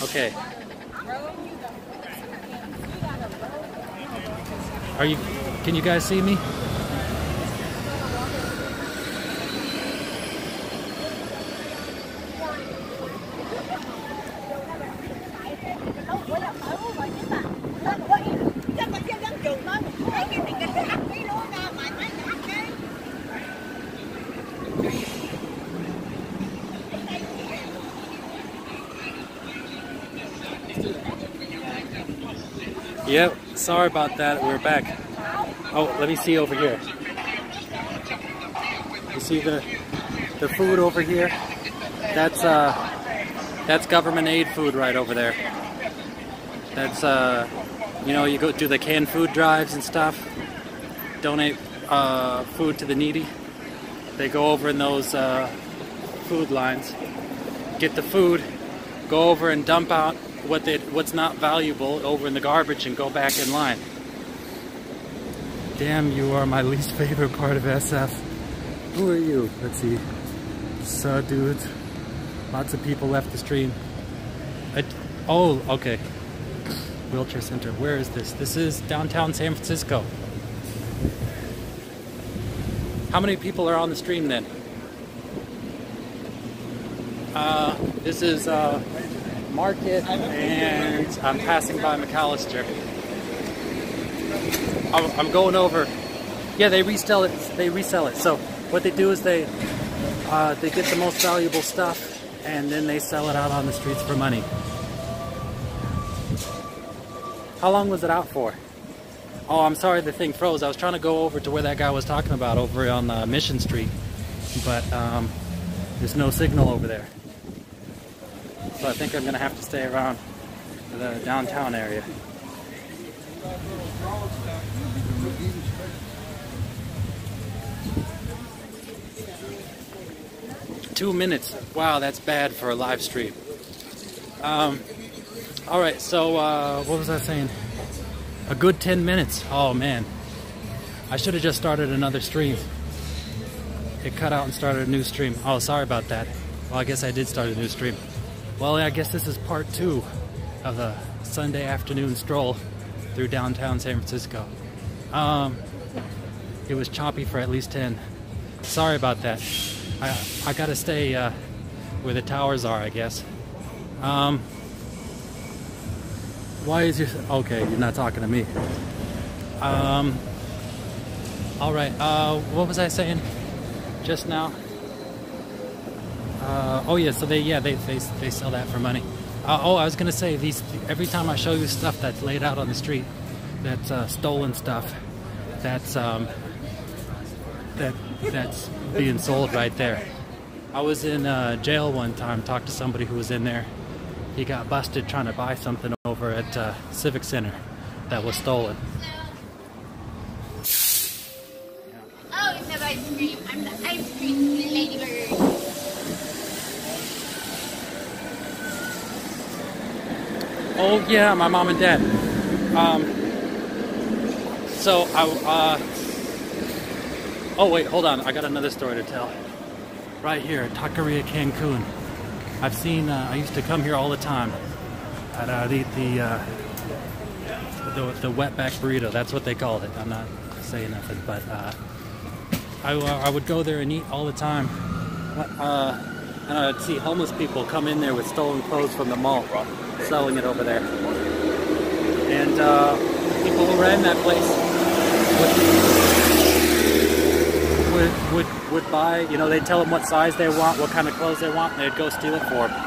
Okay. Can you guys see me? Yep, sorry about that. We're back. Oh, let me see over here. You see the food over here? That's government aid food right over there. That's you know, you go do the canned food drives and stuff. Donate food to the needy. They go over in those food lines, get the food, go over and dump out what's not valuable over in the garbage and go back in line. Damn, you are my least favorite part of SF. Who are you? Let's see. So, dudes. Lots of people left the stream. Oh, okay. Wheelchair Center. Where is this? This is downtown San Francisco. How many people are on the stream then? This is Market, and I'm passing by McAllister. I'm going over. Yeah, they resell it. They resell it. So what they do is they get the most valuable stuff, and then they sell it out on the streets for money. How long was it out for? Oh, I'm sorry, the thing froze. I was trying to go over to where that guy was talking about over on Mission Street, but there's no signal over there. So I think I'm gonna have to stay around the downtown area. Two minutes. Wow, that's bad for a live stream. All right, so what was I saying? A good 10 minutes. Oh man, I should have just started another stream. It cut out and started a new stream. Oh, sorry about that. Well, I guess I did start a new stream. Well, I guess this is part 2 of a Sunday afternoon stroll through downtown San Francisco. It was choppy for at least 10. Sorry about that. I gotta stay where the towers are, I guess. Why is your... Okay, you're not talking to me. All right, what was I saying just now? Oh yeah, so they sell that for money. Oh, I was gonna say every time I show you stuff that's laid out on the street, that's stolen stuff, that's being sold right there. I was in jail one time, talked to somebody who was in there. He got busted trying to buy something over at Civic Center that was stolen. Oh, it's the ice cream. I'm the ice cream ladybird. Oh yeah, my mom and dad. Oh wait, hold on. I got another story to tell. Right here, Taqueria Cancun. I've seen. I used to come here all the time. I'd eat the wetback burrito. That's what they called it. I'm not saying nothing, but I would go there and eat all the time. And I'd see homeless people come in there with stolen clothes from the mall, selling it over there. And people who ran that place would buy, you know, they'd tell them what size they want, what kind of clothes they want, and they'd go steal it for them.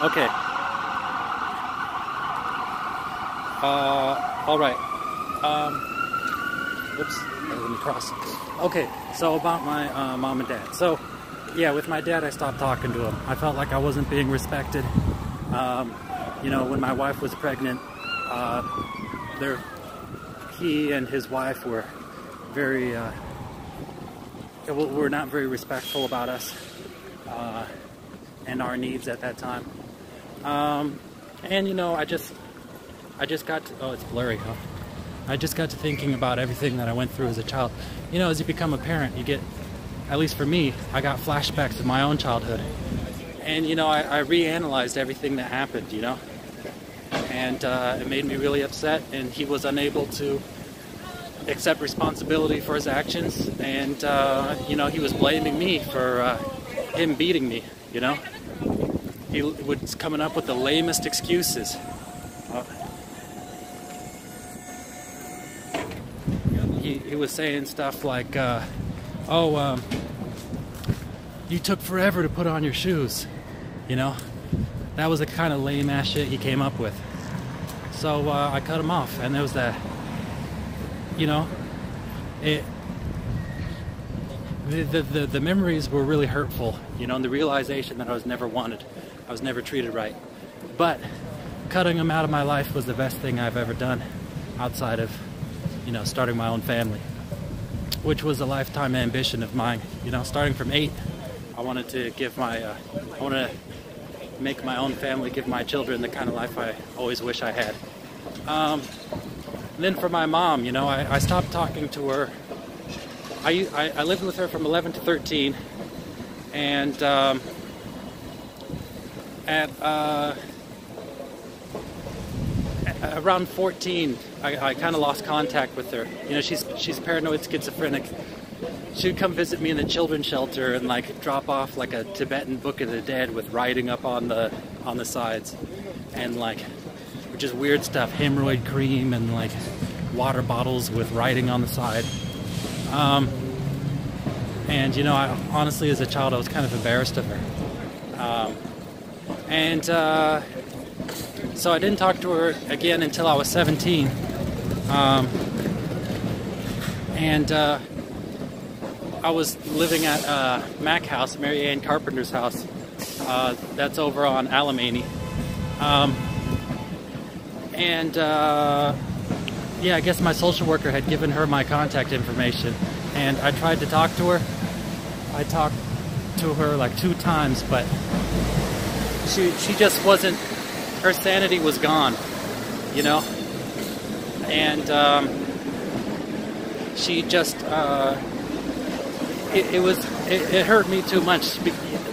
Okay. All right. Oops, let me cross. Okay, so about my mom and dad. So, yeah, with my dad, I stopped talking to him. I felt like I wasn't being respected. You know, when my wife was pregnant, he and his wife were very were not very respectful about us and our needs at that time. And you know, I just got to, oh, it's blurry, huh? I just got to thinking about everything that I went through as a child. You know, as you become a parent, you get, at least for me, I got flashbacks of my own childhood. And you know, I reanalyzed everything that happened, you know? And it made me really upset, and he was unable to accept responsibility for his actions, and you know, he was blaming me for him beating me, you know? He was coming up with the lamest excuses. He was saying stuff like, oh, you took forever to put on your shoes, you know? That was the kind of lame ass shit he came up with. So I cut him off, and there was that, you know, the memories were really hurtful, you know, and the realization that I was never wanted, I was never treated right. But cutting him out of my life was the best thing I've ever done, outside of, you know, starting my own family, which was a lifetime ambition of mine. You know, starting from 8, I wanted to give my, I wanted to make my own family, give my children the kind of life I always wish I had. And then for my mom, you know, I stopped talking to her. I lived with her from 11 to 13, and at around 14, I kind of lost contact with her. You know, she's paranoid schizophrenic. She would come visit me in the children's shelter and like drop off like a Tibetan Book of the Dead with writing up on the sides, and like just weird stuff, hemorrhoid cream and like water bottles with writing on the side. And you know, honestly, as a child, I was kind of embarrassed of her. So I didn't talk to her again until I was 17. I was living at Mac House, Mary Ann Carpenter's house. That's over on Alamany. Yeah, I guess my social worker had given her my contact information, and I tried to talk to her. I talked to her like 2 times, but she just wasn't, her sanity was gone, you know? And she just, it hurt me too much.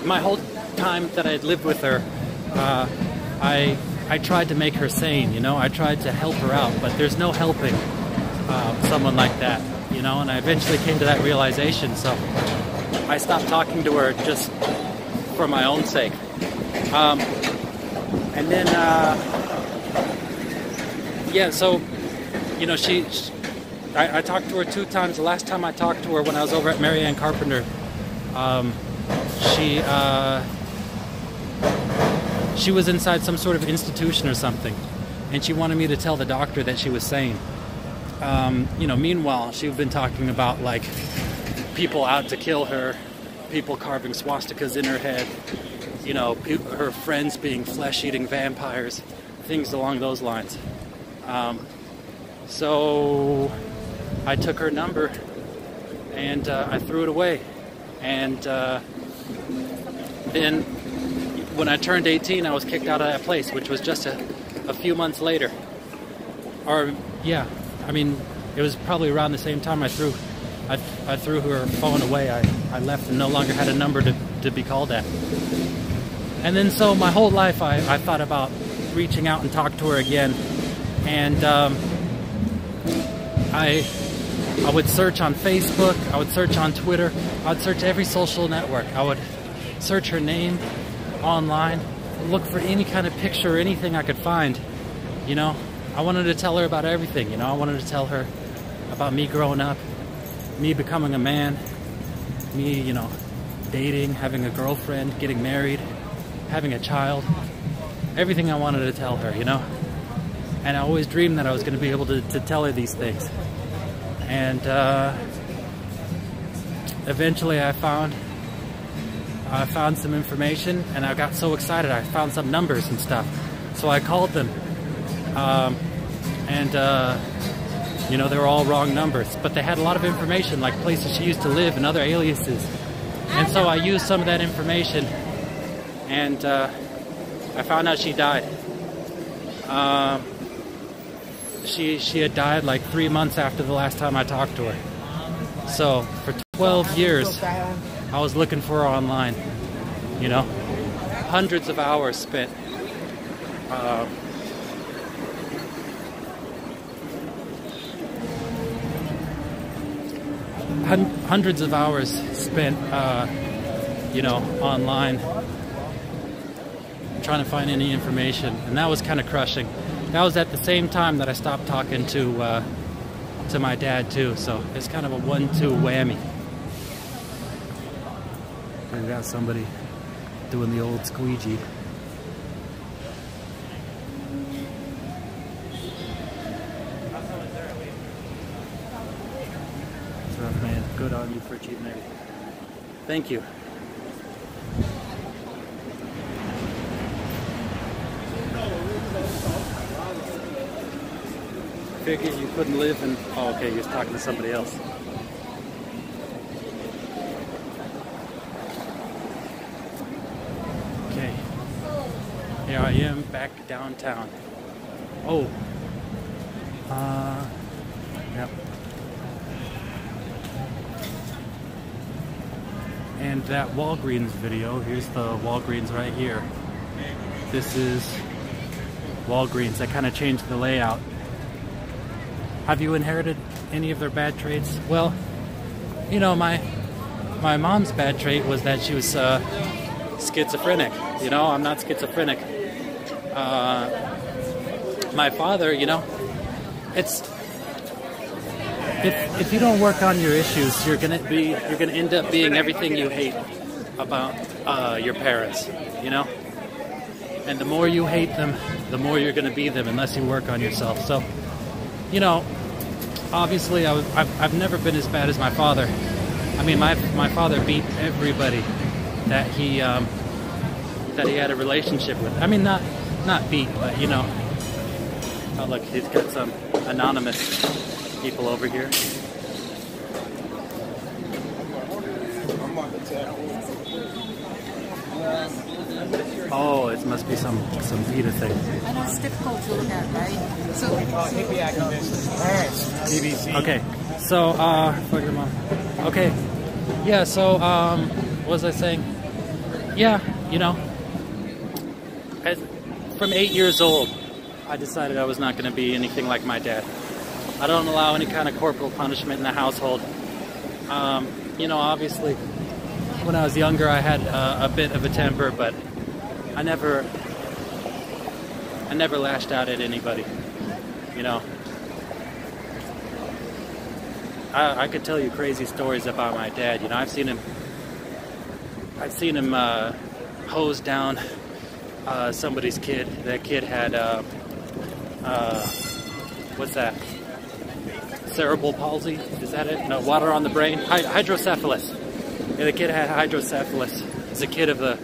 My whole time that I had lived with her, I tried to make her sane, you know? I tried to help her out, but there's no helping someone like that, you know? And I eventually came to that realization, so I stopped talking to her just for my own sake. And then, yeah, so, you know, I talked to her 2 times. The last time I talked to her, when I was over at Mary Ann Carpenter, she was inside some sort of institution or something, and she wanted me to tell the doctor that she was sane. You know, meanwhile, she'd been talking about, like, people out to kill her, people carving swastikas in her head, you know, her friends being flesh-eating vampires, things along those lines. So I took her number and I threw it away. And then when I turned 18, I was kicked out of that place, which was just a few months later. Or, yeah, I mean, it was probably around the same time I threw her phone away. I left and no longer had a number to be called at. And then so my whole life I thought about reaching out and talk to her again. And I would search on Facebook, I would search on Twitter, I would search every social network. I would search her name online, look for any kind of picture or anything I could find, you know. I wanted to tell her about everything, you know. I wanted to tell her about me growing up, me becoming a man, me, you know, dating, having a girlfriend, getting married, having a child, everything I wanted to tell her, you know. And I always dreamed that I was going to be able to tell her these things. And eventually I found some information, and I got so excited. I found some numbers and stuff. So I called them. You know, they were all wrong numbers, but they had a lot of information, like places she used to live and other aliases. And so I used some of that information, and I found out she died. She had died like 3 months after the last time I talked to her. So for 12 years, I was looking for her online. You know, hundreds of hours spent. Hundreds of hours spent, you know, online trying to find any information, and that was kind of crushing. That was at the same time that I stopped talking to my dad too, so it's kind of a 1-2 whammy. We got somebody doing the old squeegee. That's rough, man. Good on you for achieving everything. Thank you. Figured you couldn't live in... Oh, okay, you're talking to somebody else. Okay. Here I am back downtown. Oh. Yep. And that Walgreens video, here's the Walgreens right here. This is Walgreens. I kind of changed the layout. Have you inherited any of their bad traits? Well, you know, my mom's bad trait was that she was schizophrenic. You know, I'm not schizophrenic. My father, you know, it's if you don't work on your issues, you're gonna end up being everything you hate about your parents. You know, and the more you hate them, the more you're gonna be them unless you work on yourself. So, you know, obviously I've never been as bad as my father. I mean, my father beat everybody that he had a relationship with. I mean, not beat, but you know. Oh, look, he's got some anonymous people over here. Oh, it must be some Vita thing. I know it's difficult to look at, right? So BBC. Okay, so fuck your mom. Okay, yeah. So what was I saying? Yeah, you know, from 8 years old, I decided I was not going to be anything like my dad. I don't allow any kind of corporal punishment in the household. You know, obviously, when I was younger, I had a bit of a temper, but I never lashed out at anybody, you know. I could tell you crazy stories about my dad. You know, I've seen him hose down somebody's kid. That kid had what's that? Cerebral palsy? Is that it? No, water on the brain. Hydrocephalus. Yeah, the kid had hydrocephalus. He's a kid of the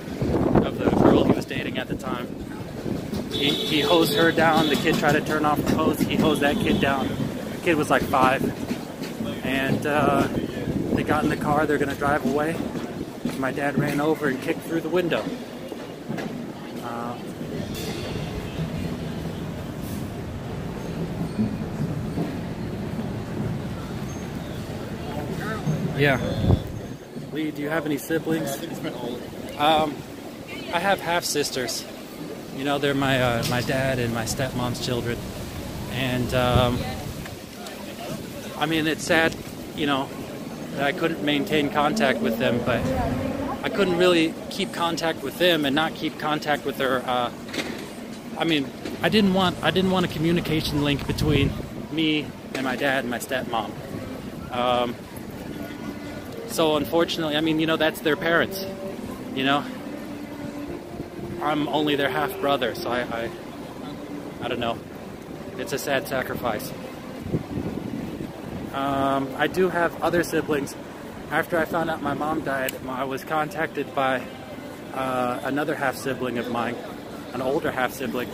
girl he was dating at the time. He hosed her down. The kid tried to turn off the hose. He hosed that kid down. The kid was like 5. And they got in the car. They're going to drive away. My dad ran over and kicked through the window. Yeah. Lee, do you have any siblings? I have half-sisters. You know, they're my dad and my stepmom's children. And, I mean, it's sad, you know, that I couldn't maintain contact with them, but I couldn't really keep contact with them and not keep contact with their, I mean, I didn't want a communication link between me and my dad and my stepmom. So unfortunately, I mean, you know, that's their parents, you know. I'm only their half brother, so I don't know. It's a sad sacrifice. I do have other siblings. After I found out my mom died, I was contacted by another half sibling of mine, an older half sibling.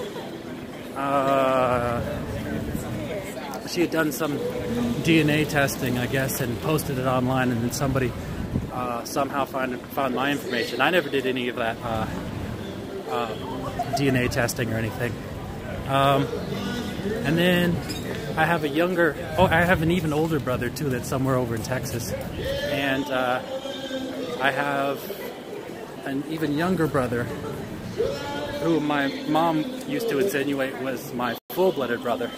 she had done some DNA testing, I guess, and posted it online, and then somebody somehow found my information. I never did any of that DNA testing or anything. And then I have I have an even older brother too that's somewhere over in Texas. And I have an even younger brother who my mom used to insinuate was my full-blooded brother.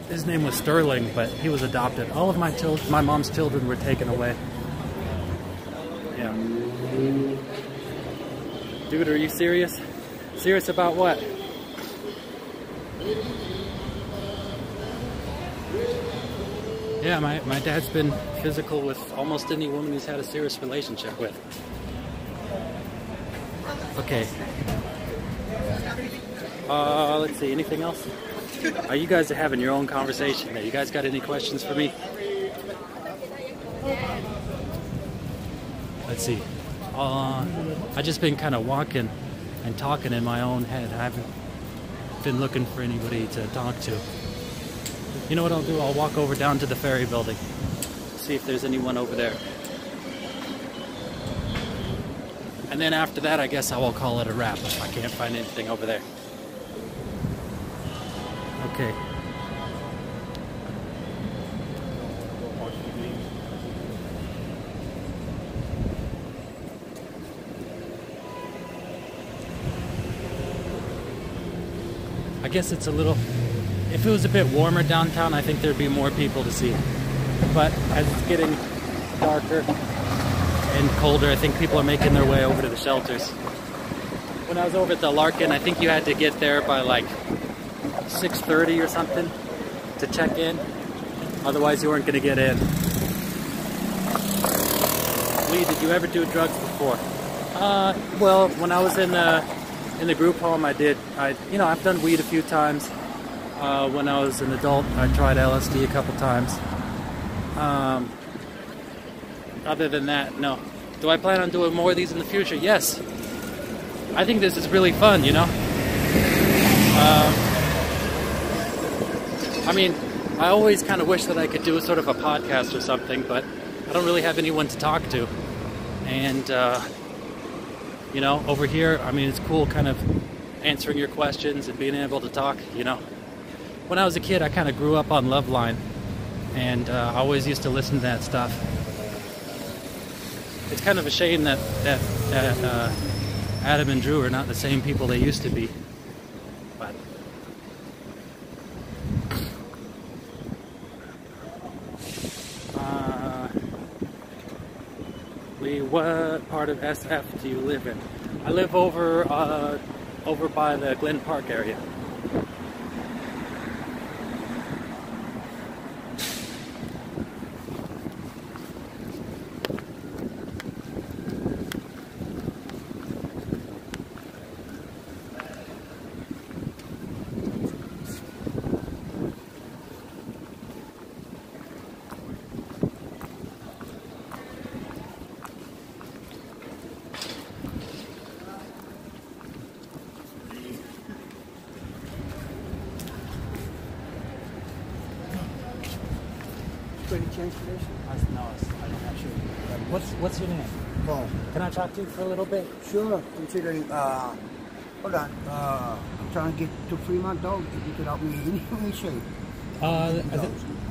His name was Sterling, but he was adopted. All of my mom's children were taken away. Yeah. Dude, are you serious? Serious about what? Yeah, my dad's been physical with almost any woman he's had a serious relationship with. Okay. Let's see, anything else? You guys are having your own conversation there. You guys got any questions for me? Let's see. I've just been kind of walking and talking in my own head. I haven't been looking for anybody to talk to. You know what I'll do? I'll walk over down to the ferry building. See if there's anyone over there. And then after that, I guess I will call it a wrap if I can't find anything over there. Okay. I guess it's a little... If it was a bit warmer downtown, I think there'd be more people to see. But as it's getting darker and colder, I think people are making their way over to the shelters. When I was over at the Larkin, I think you had to get there by like 6:30 or something to check in. Otherwise, you weren't going to get in. Lee, did you ever do drugs before? Well, when I was in the group home, I did. I've done weed a few times. When I was an adult, I tried LSD a couple times. Other than that, no. Do I plan on doing more of these in the future? Yes. I think this is really fun, you know? I mean, I always kind of wish that I could do a sort of a podcast or something, but I don't really have anyone to talk to. And, over here, I mean, it's cool kind of answering your questions and being able to talk, you know? When I was a kid, I kind of grew up on Loveline, and I always used to listen to that stuff. It's kind of a shame that Adam and Drew are not the same people they used to be. But Lee, what part of SF do you live in? I live over by the Glen Park area. Transportation? No, I'm not sure. What's your name? Paul. Can I talk to you for a little bit? Sure. Considering, hold on. I'm trying to get to Fremont, though. If you could help me, let me show you.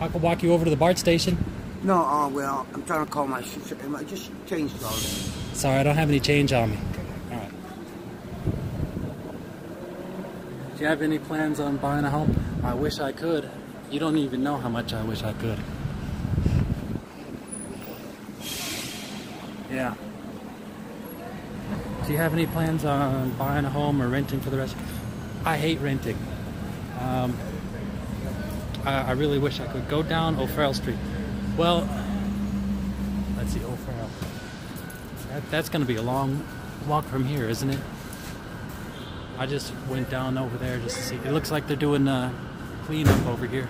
I could walk you over to the BART station. No, well, I'm trying to call my sister. I just changed all this. Sorry, I don't have any change on me. All right. Do you have any plans on buying a home? I wish I could. You don't even know how much I wish I could. Yeah. Do you have any plans on buying a home or renting for the rest? I hate renting. I really wish I could go down O'Farrell Street. Well, let's see, O'Farrell. That's going to be a long walk from here, isn't it? I just went down over there just to see. It looks like they're doing cleanup over here.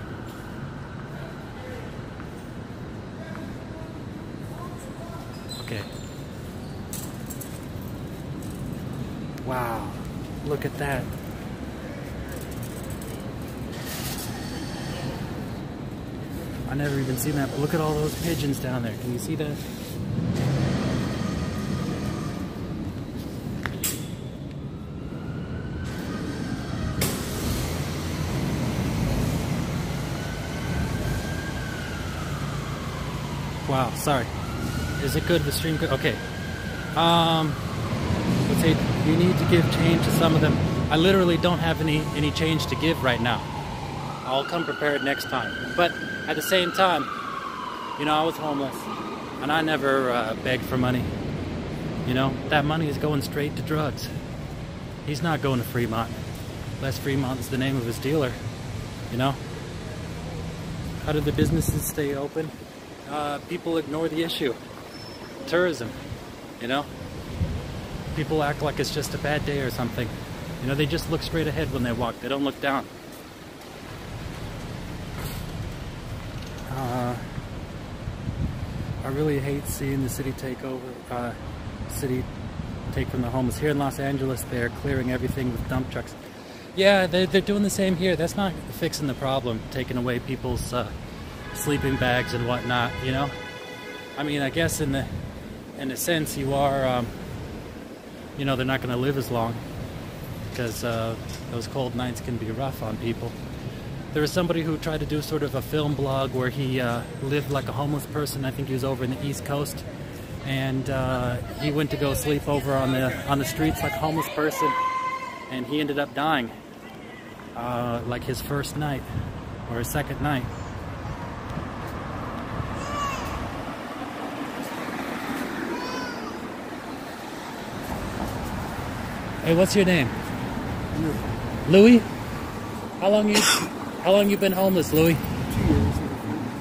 Okay. Wow, look at that. I never even seen that, but look at all those pigeons down there. Can you see that? Wow, sorry. Is it good? The stream good? Okay. Let's say you need to give change to some of them. I literally don't have any change to give right now. I'll come prepared next time. But at the same time, you know, I was homeless and I never begged for money. You know, that money is going straight to drugs. He's not going to Fremont. Les Fremont is the name of his dealer. You know? How do the businesses stay open? People ignore the issue. Tourism, you know? People act like it's just a bad day or something. You know, they just look straight ahead when they walk. They don't look down. I really hate seeing the city take over, city take from the homeless. Here in Los Angeles, they're clearing everything with dump trucks. Yeah, they're doing the same here. That's not fixing the problem, taking away people's sleeping bags and whatnot, you know? I mean, I guess in a sense you are, you know, they're not going to live as long because those cold nights can be rough on people. There was somebody who tried to do sort of a film blog where he lived like a homeless person. I think he was over in the East Coast, and he went to go sleep over on the streets like a homeless person, and he ended up dying like his first night or his second night. Hey, what's your name? Louis? How long you been homeless, Louis?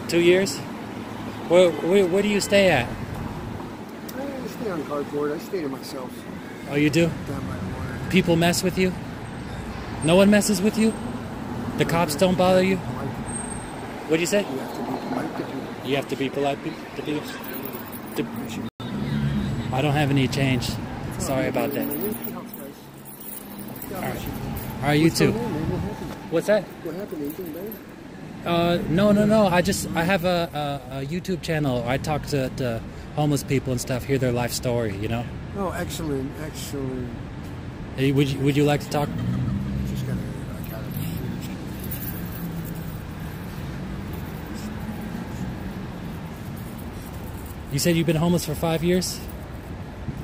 2 years. 2 years? Where do you stay at? I stay on cardboard. I stay to myself. Oh, you do? Down by the water. People mess with you? No one messes with you? The cops don't bother you? What'd you say? You have to be polite to people. You have to be polite to I don't have any change. Sorry about that. Alright, you too. What's that? What happened? Anything bad? No. I have a YouTube channel. I talk to homeless people and stuff, hear their life story, you know? Oh, excellent. Hey, would you like to talk? Just gotta, You said you've been homeless for 5 years?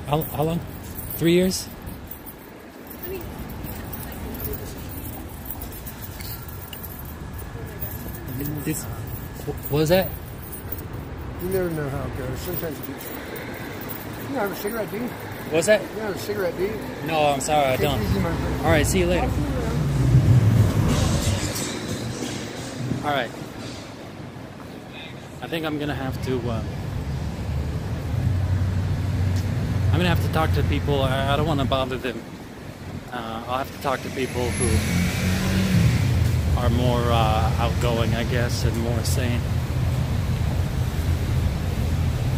How long? 3 years? What was that? You never know how it goes. Sometimes you don't have a cigarette, do you? What was that? You don't have a cigarette, do you? No, I'm sorry, I don't. Alright, see you later. Alright. I think I'm gonna have to talk to people. I don't want to bother them. I'll have to talk to people who are more outgoing, I guess, and more sane.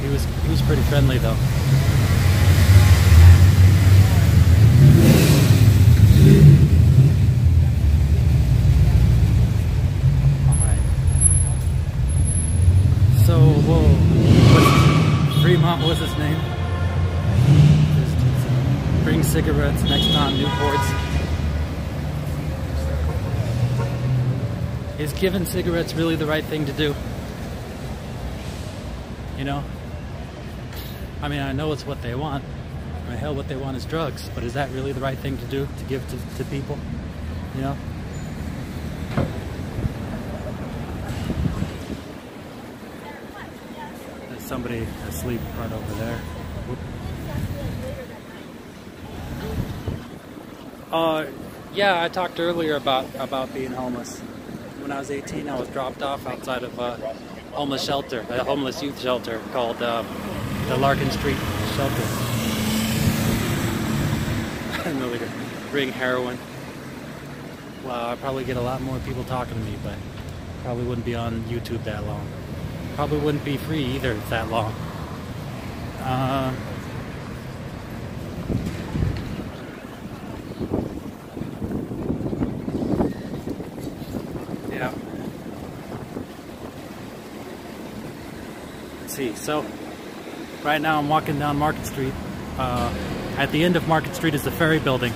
He was pretty friendly though. Alright. So, Fremont was his name. Bring cigarettes next time, Newports. Is giving cigarettes really the right thing to do? You know? I mean, I know it's what they want. I mean, hell, what they want is drugs. But is that really the right thing to do, to give to people? You know? There's somebody asleep right over there. Yeah, I talked earlier about being homeless. When I was 18, I was dropped off outside of a homeless shelter, a homeless youth shelter called the Larkin Street Shelter. And they're like, bring heroin. Well, I'd probably get a lot more people talking to me, but probably wouldn't be on YouTube that long. Probably wouldn't be free either that long. see. So right now I'm walking down Market Street. At the end of Market Street is the ferry building.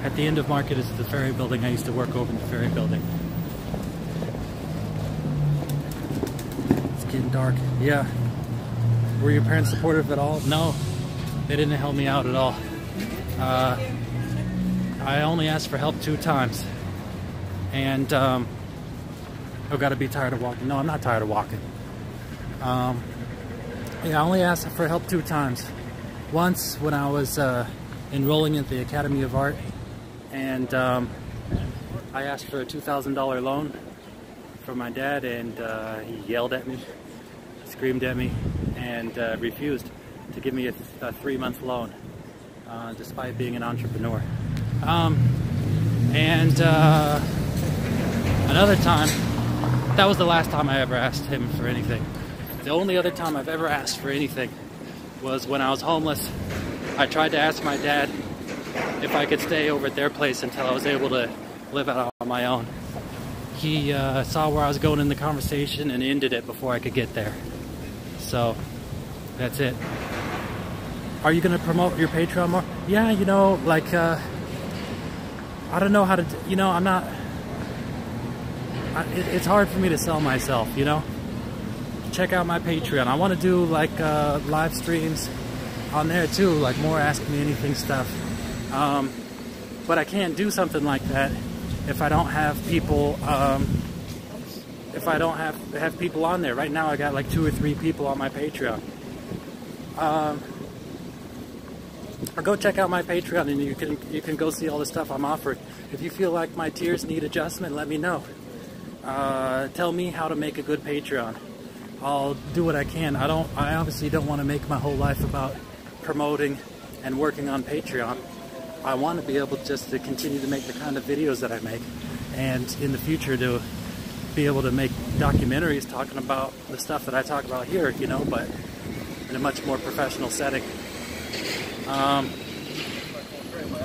At the end of Market is the ferry building. I used to work over in the ferry building. It's getting dark. Yeah. Were your parents supportive at all? No. They didn't help me out at all. I only asked for help 2 times. And I've got to be tired of walking. No, I'm not tired of walking. Yeah, I only asked for help 2 times. Once when I was enrolling at the Academy of Art, and I asked for a $2,000 loan from my dad, and he yelled at me, screamed at me, and refused to give me a 3-month loan, despite being an entrepreneur. Another time, that was the last time I ever asked him for anything. The only other time I've ever asked for anything was when I was homeless. I tried to ask my dad if I could stay over at their place until I was able to live out on my own. He saw where I was going in the conversation and ended it before I could get there. So, that's it. Are you going to promote your Patreon more? Yeah, you know, like, I don't know how to, you know, I'm not, it's hard for me to sell myself, you know? Check out my Patreon. I want to do, like, live streams on there, too, like more Ask Me Anything stuff. But I can't do something like that if I don't have people, if I don't have people on there. Right now I got like 2 or 3 people on my Patreon. Or go check out my Patreon and you can go see all the stuff I'm offering. If you feel like my tiers need adjustment, let me know. Tell me how to make a good Patreon. I'll do what I can. I obviously don't want to make my whole life about promoting and working on Patreon. I want to be able just to continue to make the kind of videos that I make, and in the future to be able to make documentaries talking about the stuff that I talk about here, you know, but in a much more professional setting.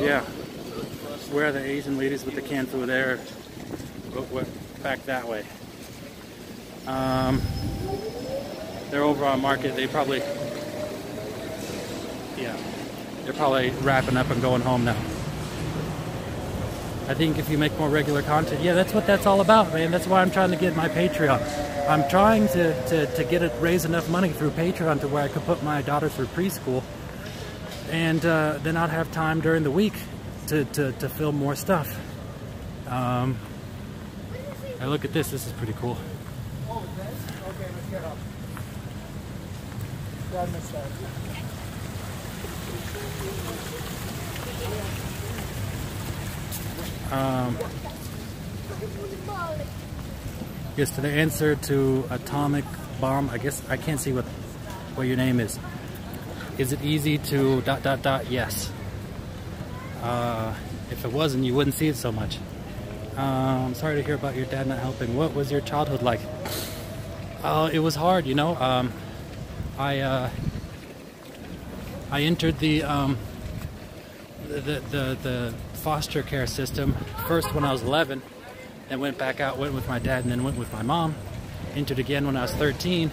Yeah. Where are the Asian ladies with the canned food? There. Back that way. They're over on Market. They probably, yeah, they're probably wrapping up and going home now. I think if you make more regular content, yeah, that's what that's all about, man. That's why I'm trying to get my Patreon. I'm trying to get it, raise enough money through Patreon to where I could put my daughter through preschool, and then I'd have time during the week to film more stuff. Now look at this. This is pretty cool. Yes, to the answer to atomic bomb, I guess I can't see what your name is. Is it easy to ... Yes. If it wasn't, you wouldn't see it so much. I'm sorry to hear about your dad not helping. What was your childhood like? It was hard, you know. I entered the foster care system first when I was 11, then went back out, went with my dad, and then went with my mom. Entered again when I was 13,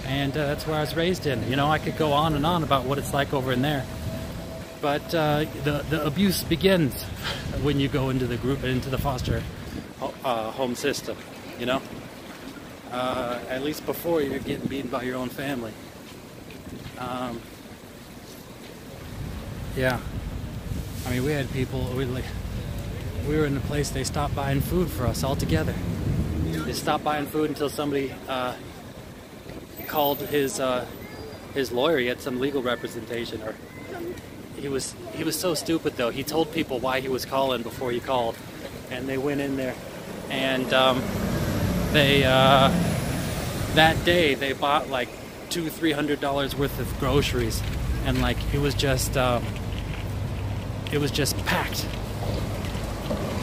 and that's where I was raised in. You know, I could go on and on about what it's like over in there, but the abuse begins when you go into the foster home system. You know, at least before you're getting beaten by your own family. Yeah, I mean, we had people. We were in a place they stopped buying food for us altogether. They stopped buying food until somebody called his lawyer. He had some legal representation, or he was so stupid though. He told people why he was calling before he called, and they went in there, and that day they bought like $200-300 worth of groceries, and like it was just packed.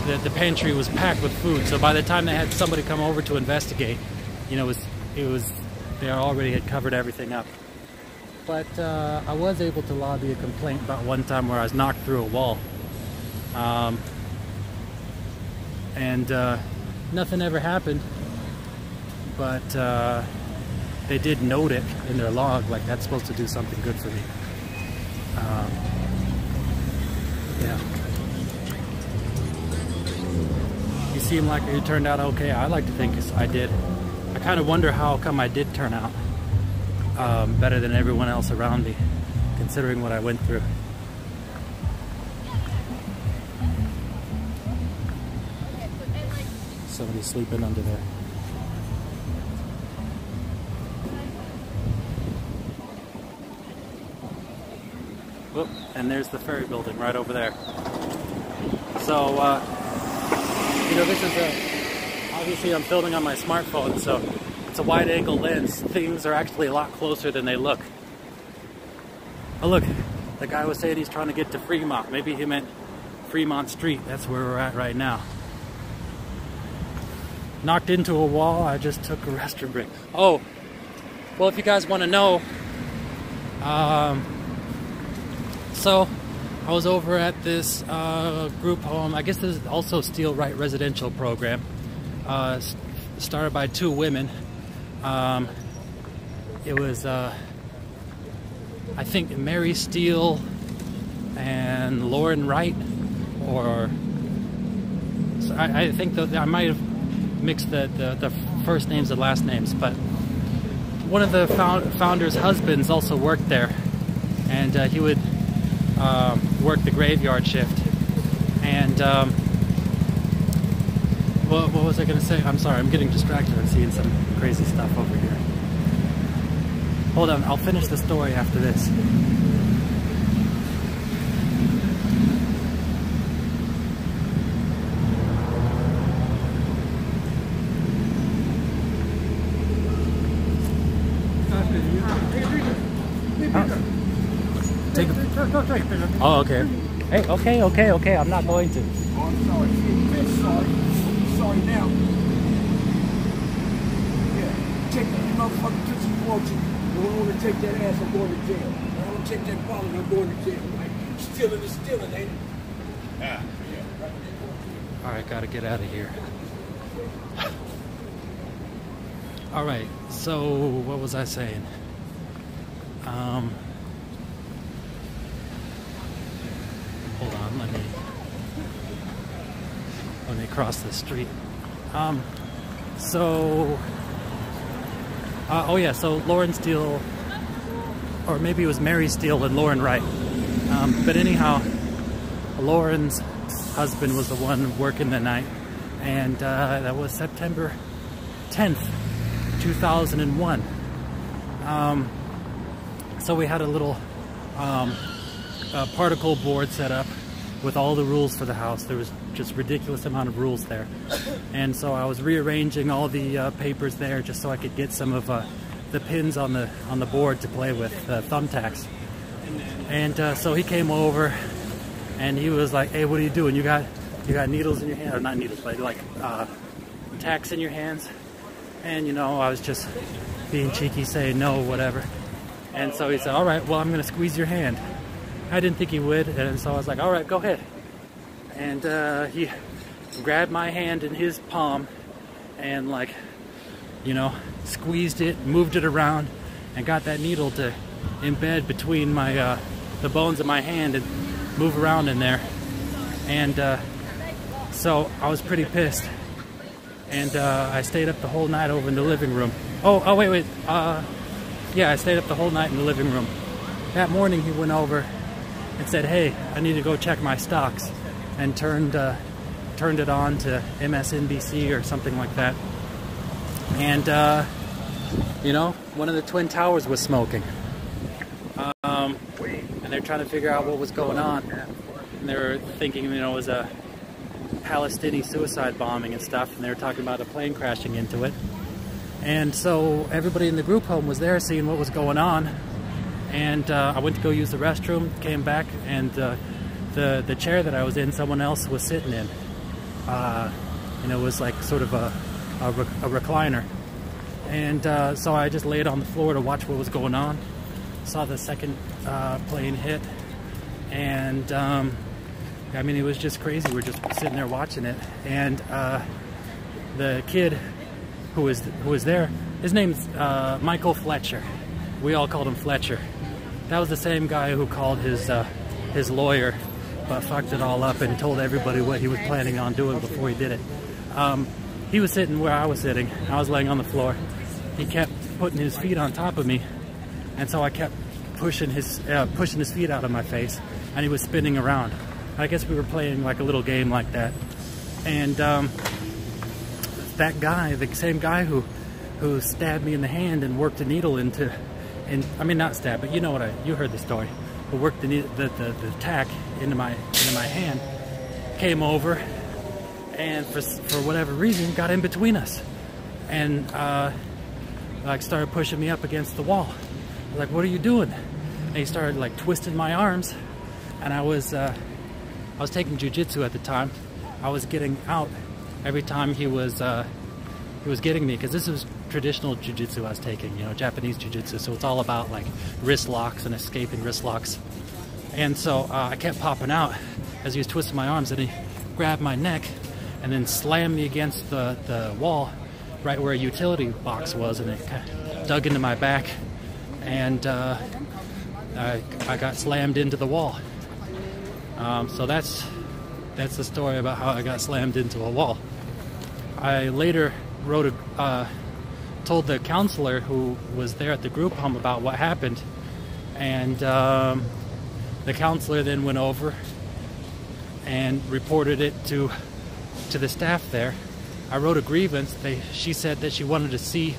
The pantry was packed with food. So by the time they had somebody come over to investigate, you know, they already had covered everything up. But I was able to lobby a complaint about one time where I was knocked through a wall. and nothing ever happened. But they did note it in their log, like that's supposed to do something good for me. Yeah. You seem like it turned out okay. I like to think I did. I kind of wonder how come I did turn out better than everyone else around me, considering what I went through. Somebody's sleeping under there. Whoop, and there's the ferry building right over there. So, you know, this is obviously I'm filming on my smartphone, so it's a wide angle lens. Things are actually a lot closer than they look. Oh look, the guy was saying he's trying to get to Fremont. Maybe he meant Fremont Street. That's where we're at right now. Knocked into a wall. I just took a restroom break. Oh, well, if you guys want to know, so I was over at this group home. I guess this is also Steel Right residential program, started by two women. It was I think Mary Steele and Lauren Wright, or so I think that I might have mixed the first names and last names, but one of the founders' husbands also worked there, and he would work the graveyard shift. And what was I going to say? I'm sorry, I'm getting distracted. I'm seeing some crazy stuff over here. Hold on, I'll finish the story after this. Oh, okay. Hey, okay. I'm not going to. Oh, I'm sorry. I'm sorry now. Yeah, take that motherfucker to you want to. I don't want to take that ass, I'm going to jail. I don't want to take that ball and I'm going to jail. Right? Stealing is stealing, ain't it? Yeah. Alright, gotta get out of here. Alright, so what was I saying? Hold on, let me cross the street. Oh yeah, so Lauren Steele, or maybe it was Mary Steele and Lauren Wright. But anyhow, Lauren's husband was the one working the night, and that was September 10th, 2001. So we had a little particle board set up with all the rules for the house. There was just ridiculous amount of rules there, and so I was rearranging all the papers there just so I could get some of the pins on the board to play with, thumbtacks. And so he came over and he was like, "Hey, what are you doing? You got needles in your hand, or not needles, but like tacks in your hands?" And you know, I was just being cheeky, saying no, whatever. And so he said, "All right, well, I'm gonna squeeze your hand." I didn't think he would, and so I was like, "All right, go ahead." And he grabbed my hand in his palm and, like, you know, squeezed it, moved it around, and got that needle to embed between my the bones of my hand and move around in there. And so I was pretty pissed, and I stayed up the whole night over in the living room. Oh wait, yeah, I stayed up the whole night in the living room. That morning he went over and said, "Hey, I need to go check my stocks," and turned it on to MSNBC or something like that. And you know, one of the Twin Towers was smoking, and they're trying to figure out what was going on. And they were thinking, you know, it was a Palestinian suicide bombing and stuff, and they were talking about a plane crashing into it. And so everybody in the group home was there seeing what was going on. And I went to go use the restroom, came back, and the chair that I was in, someone else was sitting in. And it was like sort of a recliner. And so I just laid on the floor to watch what was going on. Saw the second plane hit. And I mean, it was just crazy. We're just sitting there watching it, and the kid who was there, his name's Michael Fletcher. We all called him Fletcher. That was the same guy who called his lawyer, but fucked it all up and told everybody what he was planning on doing before he did it. He was sitting where I was sitting. I was laying on the floor. He kept putting his feet on top of me, and so I kept pushing his feet out of my face, and he was spinning around. I guess we were playing like a little game like that. And that guy, the same guy who stabbed me in the hand and worked a needle into, I mean not stabbed, but you know what you heard the story. Who worked the tack into my hand, came over, and for whatever reason got in between us, and like started pushing me up against the wall. I was like, "What are you doing?" And he started like twisting my arms, and I was taking jiu-jitsu at the time. I was getting out every time he was getting me, because this was traditional jiu-jitsu I was taking, you know, Japanese jiu-jitsu. So it's all about like wrist locks and escaping wrist locks. And so I kept popping out as he was twisting my arms, and he grabbed my neck and then slammed me against the wall right where a utility box was, and it kind of dug into my back, and I got slammed into the wall. So that's the story about how I got slammed into a wall. I later told the counselor who was there at the group home about what happened, and the counselor then went over and reported it to the staff there. I wrote a grievance. She said that she wanted to see.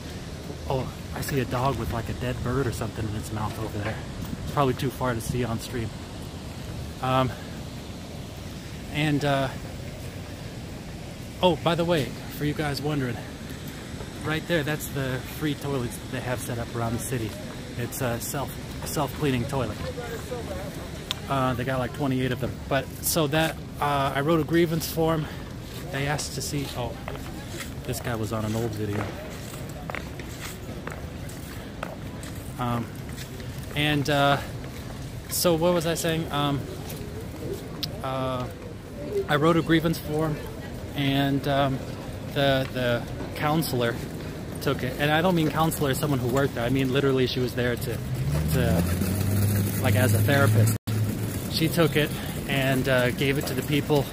Oh, I see a dog with like a dead bird or something in its mouth over there. It's probably too far to see on stream. Oh, by the way, for you guys wondering, right there, that's the free toilets that they have set up around the city. It's a self-cleaning toilet. They got like 28 of them. But so that I wrote a grievance form. They asked to see. Oh, this guy was on an old video. So what was I saying? I wrote a grievance form, and the counselor took it. And I don't mean counselor as someone who worked there. I mean literally she was there to like as a therapist. She took it and gave it to the people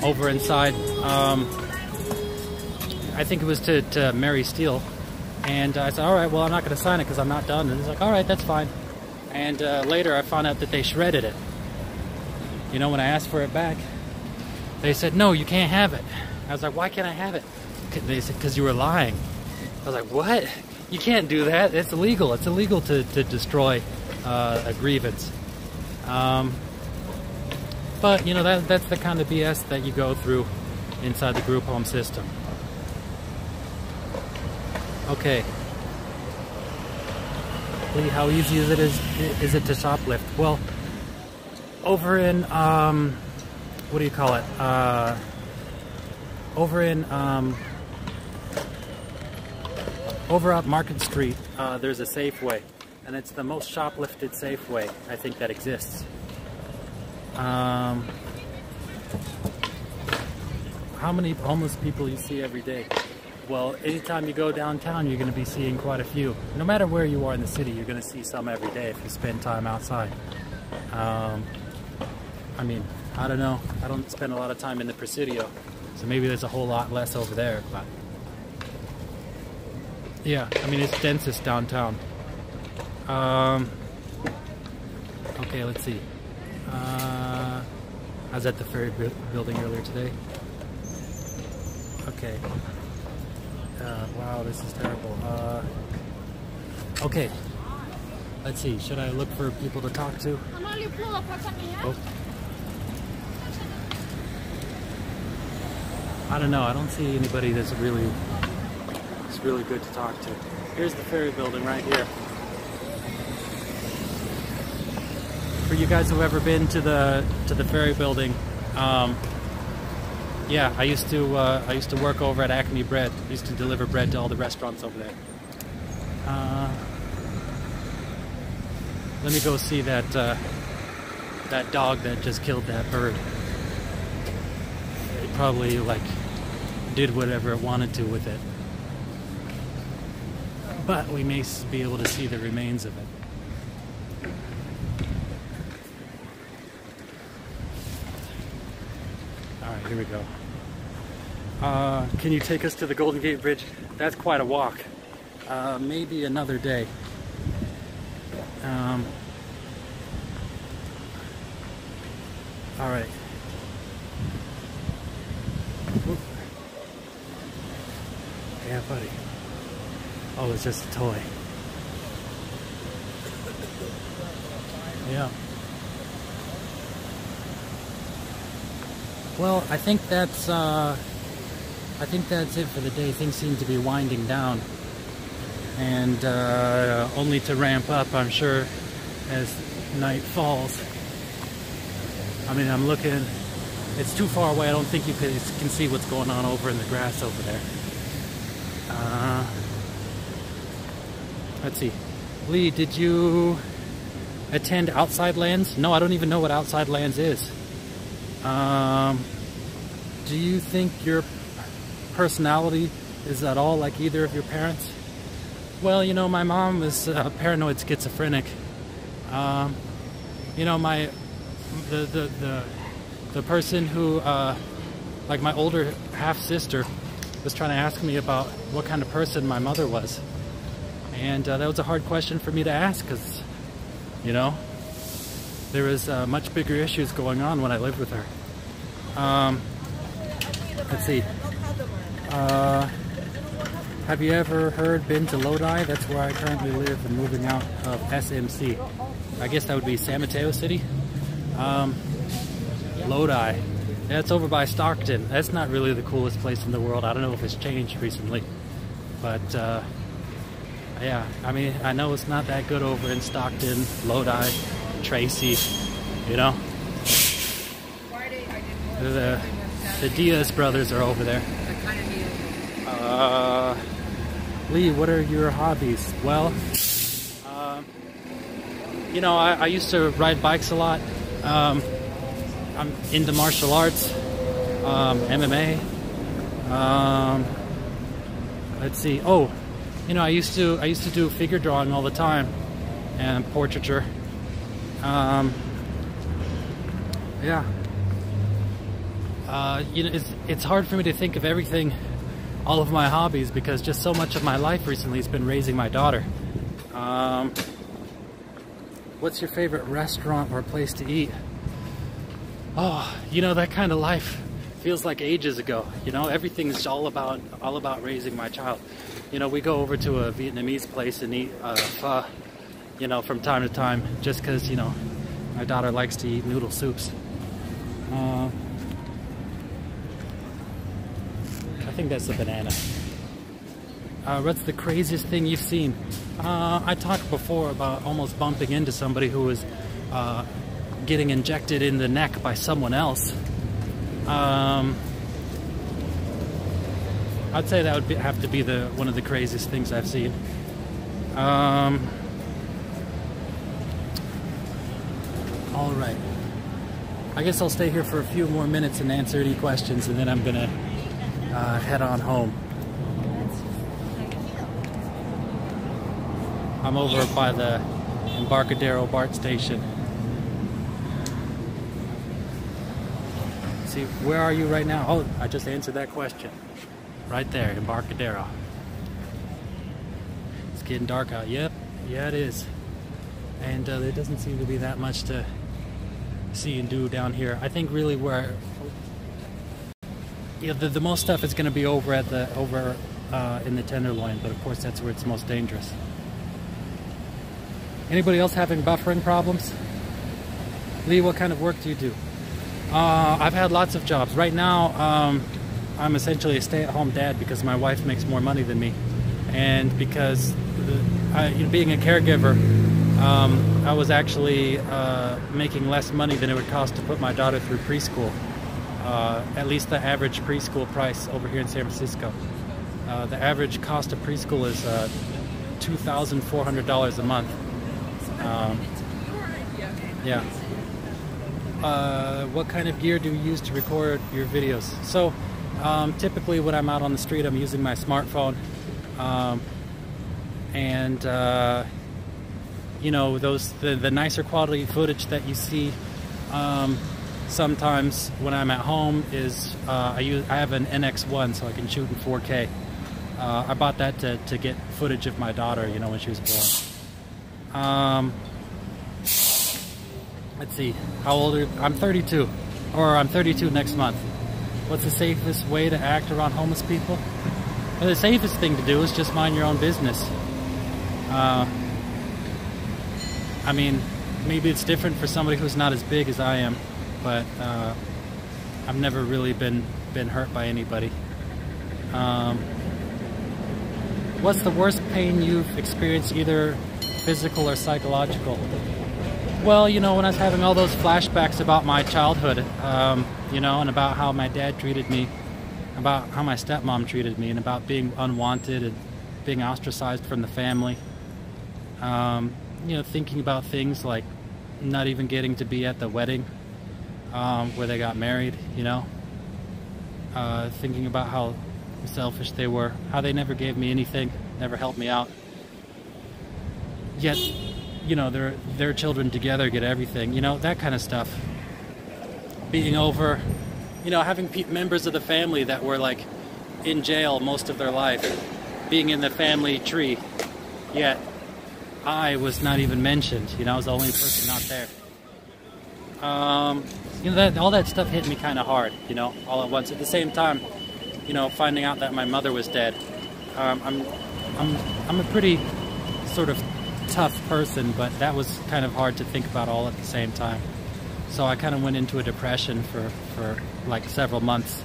over inside. I think it was to Mary Steele. And I said, all right, well, I'm not going to sign it because I'm not done. And he's like, all right, that's fine. And later I found out that they shredded it. You know, when I asked for it back, they said, no, you can't have it. I was like, why can't I have it? They said, because you were lying. I was like, what? You can't do that. It's illegal. It's illegal to destroy a grievance. But, you know, that's the kind of BS that you go through inside the group home system. Okay. Lee, how easy is it to shoplift? Well, over in what do you call it? Over at Market Street, there's a Safeway, and it's the most shoplifted Safeway I think that exists. How many homeless people you see every day? Well, anytime you go downtown, you're going to be seeing quite a few. No matter where you are in the city, you're going to see some every day if you spend time outside. I mean, I don't know. I don't spend a lot of time in the Presidio, so maybe there's a whole lot less over there. But yeah, I mean, it's densest downtown. Okay, let's see. I was at the ferry building earlier today. Okay. Wow, this is terrible. Okay. Let's see. Should I look for people to talk to? Oh. I don't know. I don't see anybody that's really good to talk to. Here's the ferry building right here. For you guys who've ever been to the ferry building, yeah, I used to work over at Acme Bread. I used to deliver bread to all the restaurants over there. Let me go see that that dog that just killed that bird. It probably like did whatever it wanted to with it. But we may be able to see the remains of it. Alright, here we go. Can you take us to the Golden Gate Bridge? That's quite a walk. Maybe another day. Alright. Yeah, buddy. Oh, it's just a toy. Yeah. Well, I think that's it for the day. Things seem to be winding down, and only to ramp up, I'm sure, as night falls. I mean, I'm looking. It's too far away. I don't think you can see what's going on over in the grass over there. Let's see. Lee, did you attend Outside Lands? No, I don't even know what Outside Lands is. Do you think your personality is at all like either of your parents? Well, you know, my mom is paranoid schizophrenic. You know, the person who, like my older half-sister, was trying to ask me about what kind of person my mother was. And that was a hard question for me to ask because, you know, there was much bigger issues going on when I lived with her. Let's see. Have you ever been to Lodi? That's where I currently live and moving out of SMC. I guess that would be San Mateo City. Lodi. That's over by Stockton. That's not really the coolest place in the world. I don't know if it's changed recently. But, yeah, I mean, I know it's not that good over in Stockton, Lodi, Tracy, you know? The Diaz brothers are over there. Lee, what are your hobbies? Well, you know, I used to ride bikes a lot. I'm into martial arts, MMA. Let's see. Oh, you know, I used to do figure drawing all the time and portraiture. Yeah. You know, it's hard for me to think of everything, all of my hobbies, because just so much of my life recently has been raising my daughter. What's your favorite restaurant or place to eat? Oh, you know, that kind of life feels like ages ago. You know, everything's all about raising my child. You know, we go over to a Vietnamese place and eat pho, you know, from time to time, just because, you know, my daughter likes to eat noodle soups. I think that's a banana. What's the craziest thing you've seen? I talked before about almost bumping into somebody who was getting injected in the neck by someone else. I'd say that would have to be one of the craziest things I've seen. All right. I guess I'll stay here for a few more minutes and answer any questions, and then I'm gonna head on home. I'm over by the Embarcadero BART station. See, where are you right now? Oh, I just answered that question. Right there, Embarcadero. It's getting dark out. Yep, yeah it is. And there doesn't seem to be that much to see and do down here. I think really where, you know, the most stuff is going to be over at in the Tenderloin, but of course that's where it's most dangerous. Anybody else having buffering problems? Lee, what kind of work do you do? I've had lots of jobs. Right now, I'm essentially a stay-at-home dad because my wife makes more money than me, and because being a caregiver, I was actually making less money than it would cost to put my daughter through preschool. At least the average preschool price over here in San Francisco. The average cost of preschool is $2,400 a month. Yeah. what kind of gear do you use to record your videos? So typically when I'm out on the street, I'm using my smartphone, and you know, the nicer quality footage that you see sometimes when I'm at home is I have an NX1, so I can shoot in 4K. I bought that to get footage of my daughter, you know, when she was born. Let's see, how old are you? I'm 32, or I'm 32 next month. What's the safest way to act around homeless people? Well, the safest thing to do is just mind your own business. I mean, maybe it's different for somebody who's not as big as I am, but I've never really been hurt by anybody. What's the worst pain you've experienced, either physical or psychological? Well, you know, when I was having all those flashbacks about my childhood, you know, and about how my dad treated me, about how my stepmom treated me, and about being unwanted and being ostracized from the family. You know, thinking about things like not even getting to be at the wedding where they got married, you know. Thinking about how selfish they were, how they never gave me anything, never helped me out. Yet, you know, their children together get everything, you know, that kind of stuff. Being over, you know, having members of the family that were like in jail most of their life, being in the family tree, yet I was not even mentioned, you know, I was the only person not there. You know, all that stuff hit me kind of hard, you know, all at once. At the same time, you know, finding out that my mother was dead. I'm a pretty sort of tough person, but that was kind of hard to think about all at the same time. So I kind of went into a depression for like several months.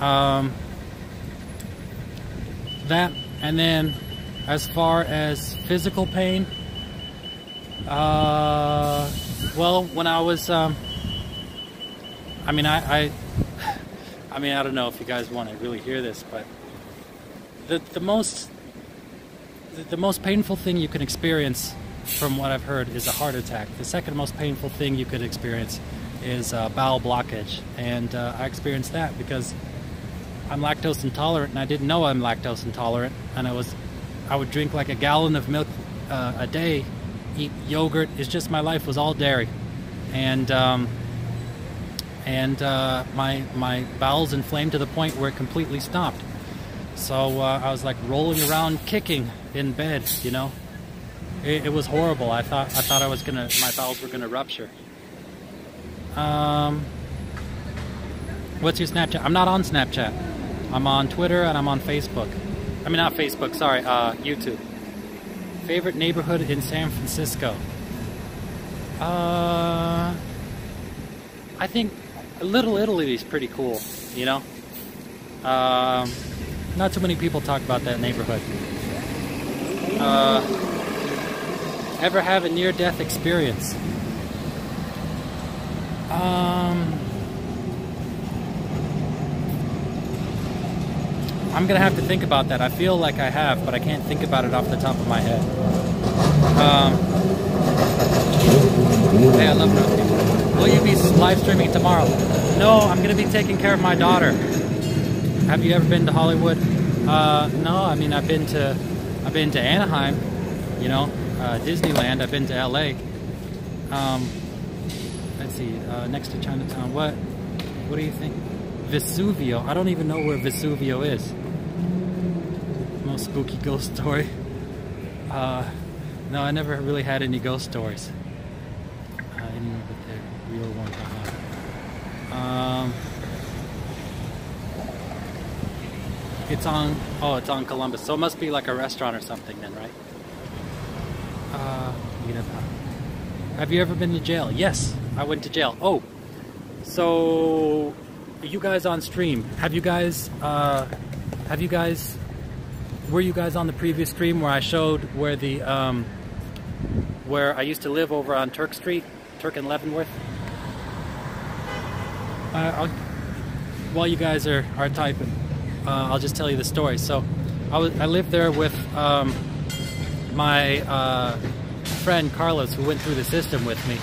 That, and then as far as physical pain, well, when I was, I mean, I don't know if you guys want to really hear this, but the most painful thing you can experience, from what I've heard, is a heart attack. The second most painful thing you could experience is bowel blockage, and I experienced that because I'm lactose intolerant, and I didn't know I'm lactose intolerant, and I would drink like a gallon of milk a day, eat yogurt. It's just, my life was all dairy, and my bowels inflamed to the point where it completely stopped. So I was like rolling around, kicking in bed, you know. It was horrible. I thought my bowels were gonna rupture. What's your Snapchat? I'm not on Snapchat. I'm on Twitter and I'm on Facebook. I mean, not Facebook, sorry, YouTube. Favorite neighborhood in San Francisco? I think Little Italy is pretty cool, you know? Not too many people talk about that neighborhood. Ever have a near-death experience? I'm gonna have to think about that. I feel like I have, but I can't think about it off the top of my head. Hey, I love roast beef. Will you be live streaming tomorrow? No, I'm gonna be taking care of my daughter. Have you ever been to Hollywood? No, I mean, I've been to Anaheim, you know, Disneyland. I've been to LA. Let's see, next to Chinatown. What do you think? Vesuvio. I don't even know where Vesuvio is. Most spooky ghost story. No, I never really had any ghost stories. Any of the real ones. It's on Columbus, so it must be like a restaurant or something then, right? Have you ever been to jail? Yes, I went to jail. Oh, so you guys on stream? Were you guys on the previous stream where I showed where the where I used to live over on Turk Street, Turk and Leavenworth? While you guys are typing, I'll just tell you the story. So I lived there with my friend Carlos, who went through the system with me,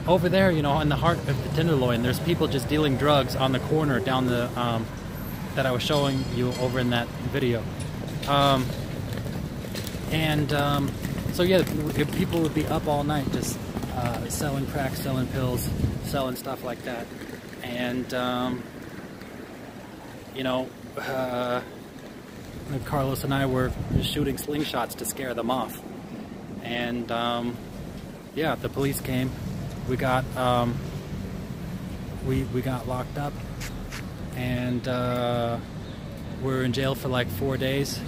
over there, you know, in the heart of the Tenderloin, there's people just dealing drugs on the corner down the that I was showing you over in that video. So yeah, people would be up all night just selling crack, selling pills, selling stuff like that. And you know, Carlos and I were shooting slingshots to scare them off. And yeah, the police came. We got we got locked up, and we were in jail for like 4 days.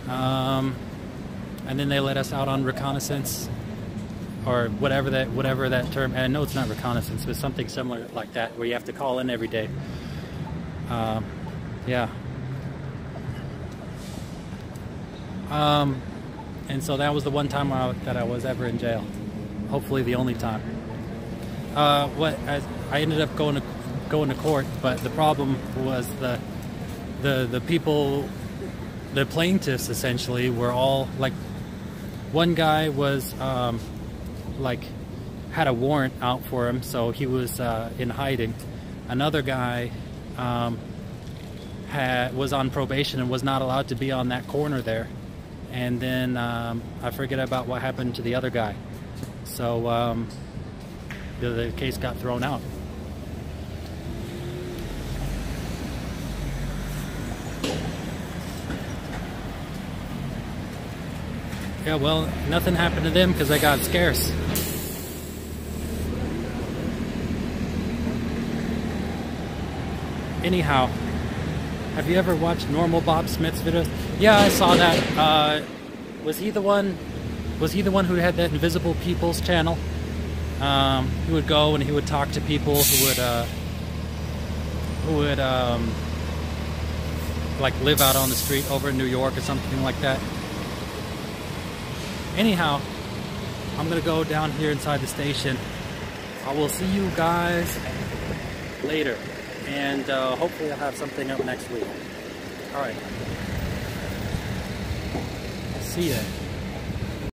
And then they let us out on reconnaissance, or whatever that term. And I know it's not reconnaissance, but something similar like that, where you have to call in every day. Yeah. And so that was the one time that I was ever in jail. Hopefully the only time. I ended up going to court, but the problem was the people, the plaintiffs essentially, were all like, one guy was like had a warrant out for him, so he was in hiding. Another guy was on probation and was not allowed to be on that corner there. And then I forget about what happened to the other guy. So the case got thrown out. Yeah, well, nothing happened to them because they got scarce. Anyhow, have you ever watched Normal Bob Smith's videos? Yeah, I saw that. Was he the one who had that Invisible People's channel? He would go and he would talk to people who would like live out on the street over in New York or something like that. Anyhow, I'm gonna go down here inside the station. I will see you guys later, and hopefully I'll have something up next week. All right. See ya.